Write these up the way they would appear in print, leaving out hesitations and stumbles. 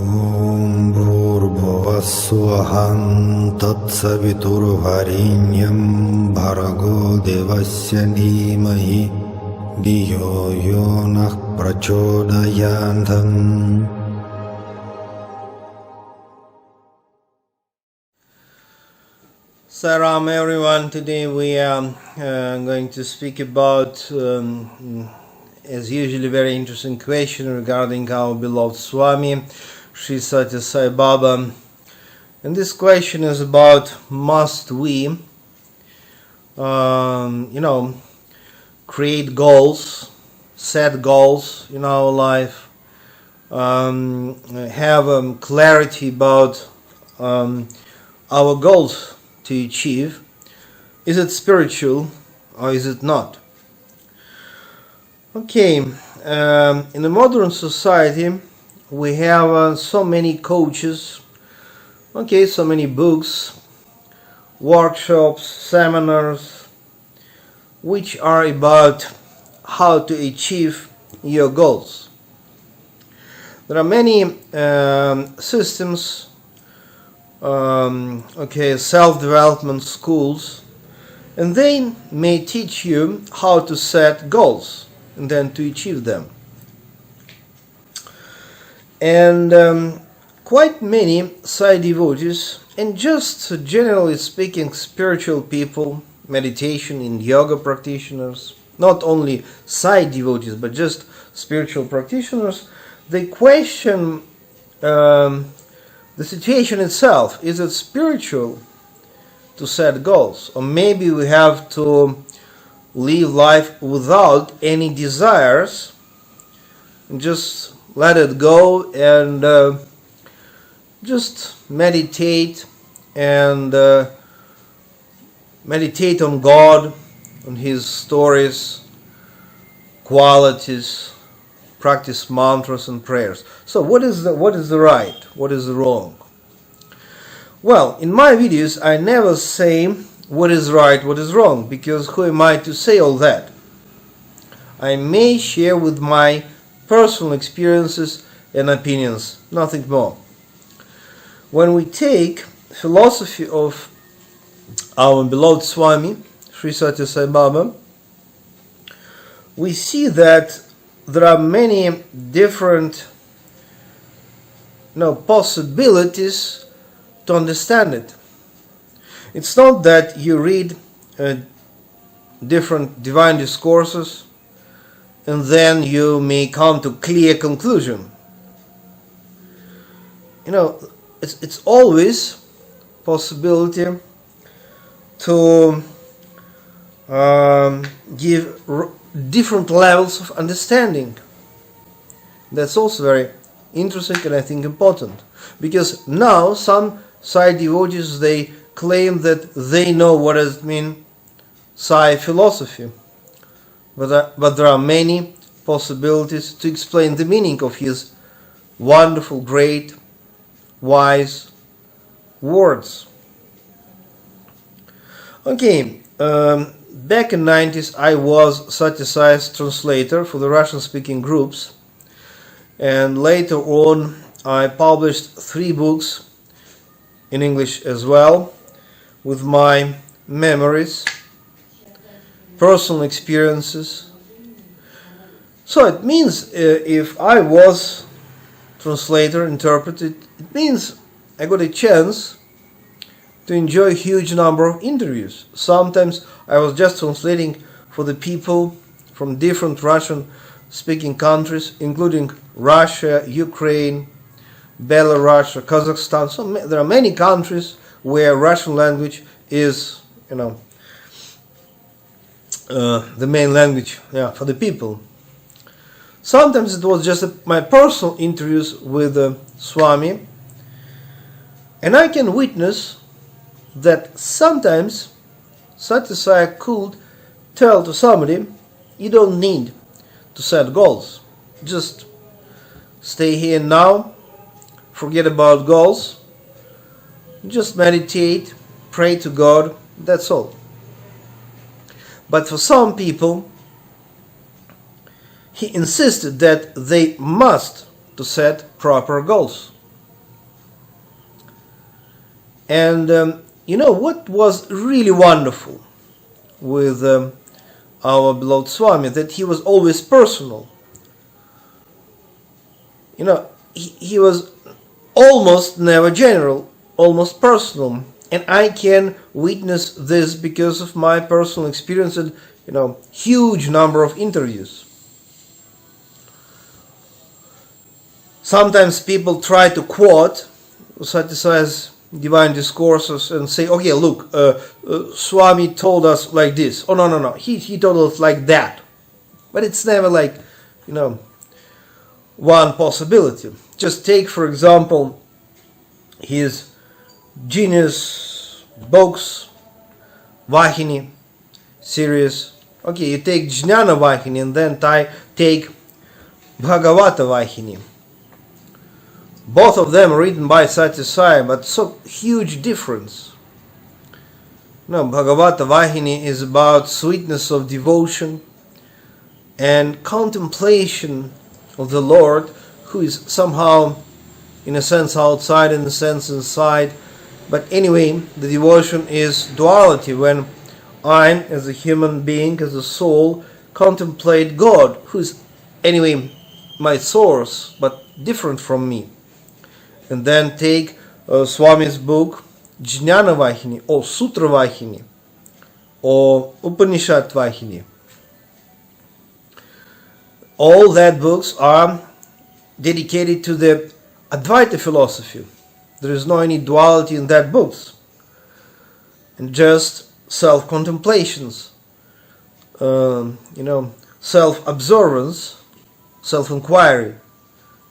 Om Bhurбhuvassuham Tatsaviturvarenyam Bhargo Devasya Dhimahi Dhiyo Yonah Prachodayantam. Saram everyone, today we are going to speak about, as usually, very interesting question regarding our beloved Swami, Sri Sathya Sai Baba. And this question is about, must we, create goals, set goals in our life, have clarity about our goals to achieve? Is it spiritual or is it not? Okay, in the modern society we have so many coaches, so many books, workshops, seminars, which are about how to achieve your goals. There are many systems, self-development schools, and they may teach you how to set goals and then to achieve them. And quite many Sai devotees, and just generally speaking spiritual people, meditation and yoga practitioners, not only Sai devotees but just spiritual practitioners, they question the situation itself. Is it spiritual to set goals? Or maybe we have to live life without any desires and just let it go and just meditate and meditate on God, on His stories, qualities, practice mantras and prayers. So what is the right? What is the wrong? Well, in my videos I never say what is right, what is wrong, because who am I to say all that? I may share with my personal experiences and opinions, nothing more. When we take philosophy of our beloved Swami, Sri Sathya Sai Baba, we see that there are many different possibilities to understand it. It's not that you read different divine discourses and then you may come to clear conclusion. It's always possibility to give different levels of understanding. That's also very interesting and I think important, because now some Sai devotees, they claim that they know what it means Sai philosophy, but there are many possibilities to explain the meaning of his wonderful, great, wise words. Back in the 90s, I was Sathya Sai's translator for the Russian-speaking groups, and later on I published 3 books in English as well, with my memories, personal experiences. So it means if I was translator, interpreter, it means I got a chance to enjoy a huge number of interviews. Sometimes I was just translating for the people from different Russian-speaking countries, including Russia, Ukraine, Belarus, Kazakhstan. So there are many countries where Russian language is, the main language for the people. Sometimes it was just my personal interviews with Swami, and I can witness that sometimes Sathya Sai could tell to somebody, you don't need to set goals. Just stay here now, forget about goals, just meditate, pray to God, that's all. But for some people, he insisted that they must to set proper goals. And you know what was really wonderful with our beloved Swami? That he was always personal. You know, he was almost never general, almost personal. And I can witness this because of my personal experience and, you know, huge number of interviews. Sometimes people try to quote Sathya Sai's divine discourses and say, okay, look, Swami told us like this. Oh, no. He told us like that. But it's never like, you know, one possibility. Just take, for example, his genius books, Vahini series. Okay, you take Jnana Vahini and then take Bhagavata Vahini. Both of them written by Sathya Sai, but so huge difference. No, Bhagavata Vahini is about sweetness of devotion and contemplation of the Lord, who is somehow, in a sense, outside, in a sense, inside. But anyway, the devotion is duality, when I, as a human being, as a soul, contemplate God, who is, anyway, my source, but different from me. And then take Swami's book, Jnana Vahini, or Sutra Vahini, or Upanishad Vahini. All that books are dedicated to the Advaita philosophy. There is no any duality in that books. And just self-contemplations, self-observance, self-inquiry.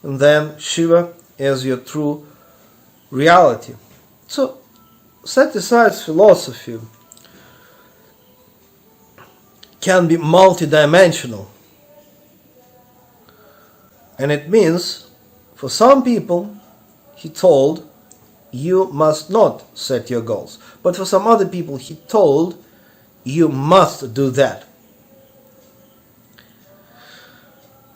And then Shiva as your true reality. So, Sathya Sai's philosophy can be multidimensional. And it means, for some people, he told, you must not set your goals. But for some other people, he told, you must do that.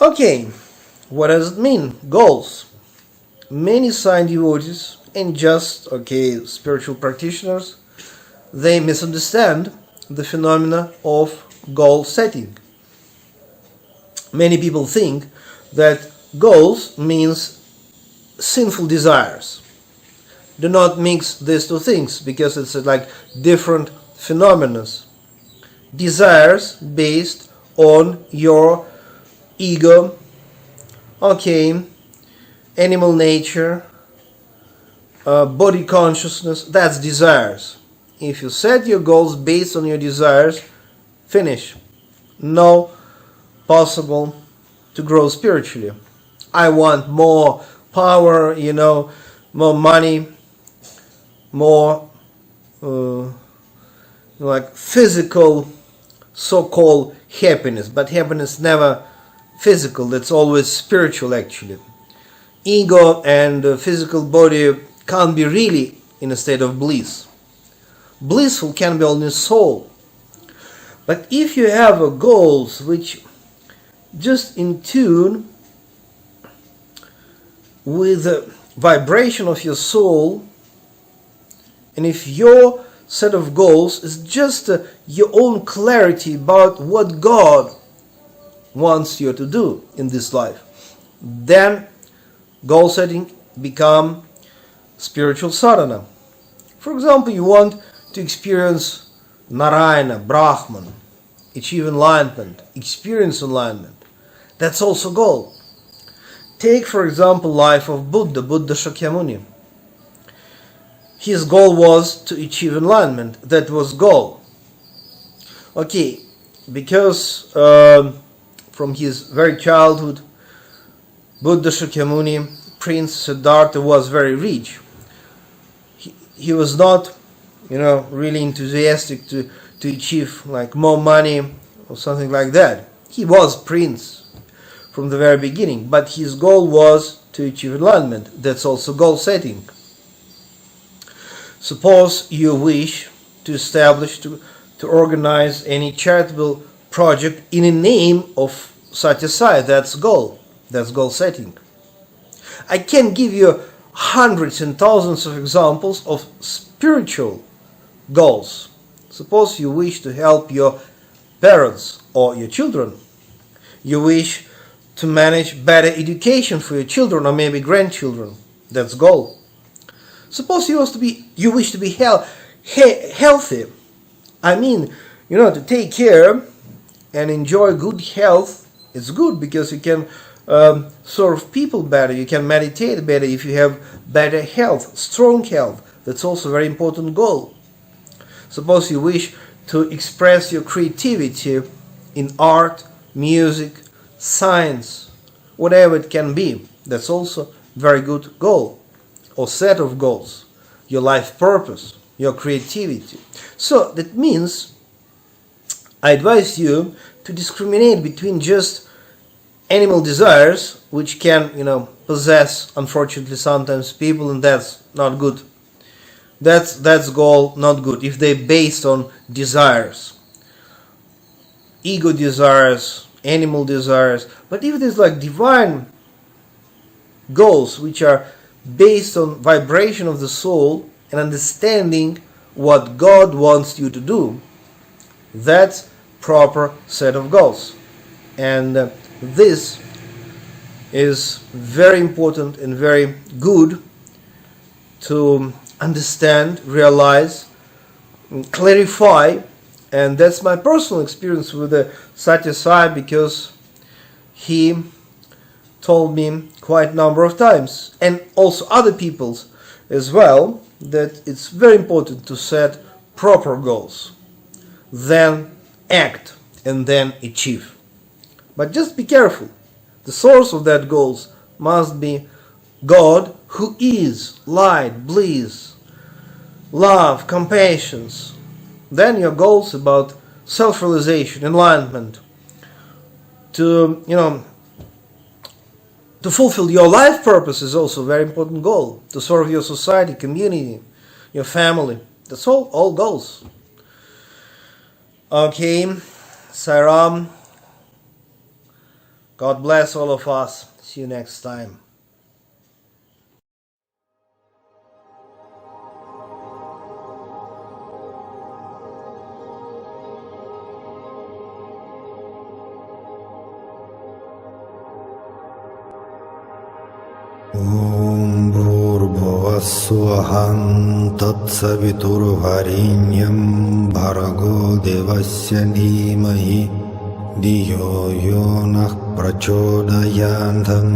Okay, what does it mean? Goals. Many Sai devotees and just, spiritual practitioners, they misunderstand the phenomena of goal setting. Many people think that goals means sinful desires. Do not mix these two things, because it's like different phenomena. Desires based on your ego, animal nature, body consciousness, that's desires. If you set your goals based on your desires, finish. No possible to grow spiritually. I want more power, more money, more physical so-called happiness. But happiness never physical, that's always spiritual actually. Ego and physical body can't be really in a state of bliss. Blissful can be only soul. But if you have goals which just in tune with the vibration of your soul, and if your set of goals is just your own clarity about what God wants you to do in this life, then goal setting become spiritual sadhana. For example, you want to experience Narayana, Brahman, achieve enlightenment, experience enlightenment. That's also goal. Take, for example, life of Buddha Shakyamuni. His goal was to achieve enlightenment. That was goal. Because from his very childhood, Buddha Shakyamuni, Prince Siddhartha, was very rich. He was not, really enthusiastic to achieve more money or something like that. He was prince from the very beginning, but his goal was to achieve enlightenment. That's also goal setting. Suppose you wish to establish, to organize any charitable project in the name of Sathya Sai. That's goal. That's goal setting. I can give you hundreds and thousands of examples of spiritual goals. Suppose you wish to help your parents or your children. You wish to manage better education for your children or maybe grandchildren. That's goal. Suppose you wish to be healthy. I mean, to take care and enjoy good health. It's good because you can serve people better. You can meditate better if you have better health, strong health. That's also a very important goal. Suppose you wish to express your creativity in art, music, science, whatever it can be. That's also a very good goal or set of goals. Your life purpose, your creativity. So that means I advise you to discriminate between just animal desires, which can, possess, unfortunately, sometimes people, and that's not good. That's goal not good if they're based on desires, ego desires, animal desires. But if there's like divine goals which are based on vibration of the soul and understanding what God wants you to do, that's proper set of goals. And this is very important and very good to understand, realize, clarify. And that's my personal experience with the Sathya Sai, because he told me quite a number of times, and also other people's as well, that it's very important to set proper goals, then act, and then achieve. But just be careful. The source of that goals must be God, who is light, bliss, love, compassion. Then your goals about self-realization, enlightenment, to fulfill your life purpose is also a very important goal. To serve your society, community, your family. That's all goals. Okay, Sairam. God bless all of us. See you next time. Om Bhurбhuva Swaham Tatsaviturvarenyam Bhargo Devasya Dhimahi Dhiyo Yo Nah Prachodayantam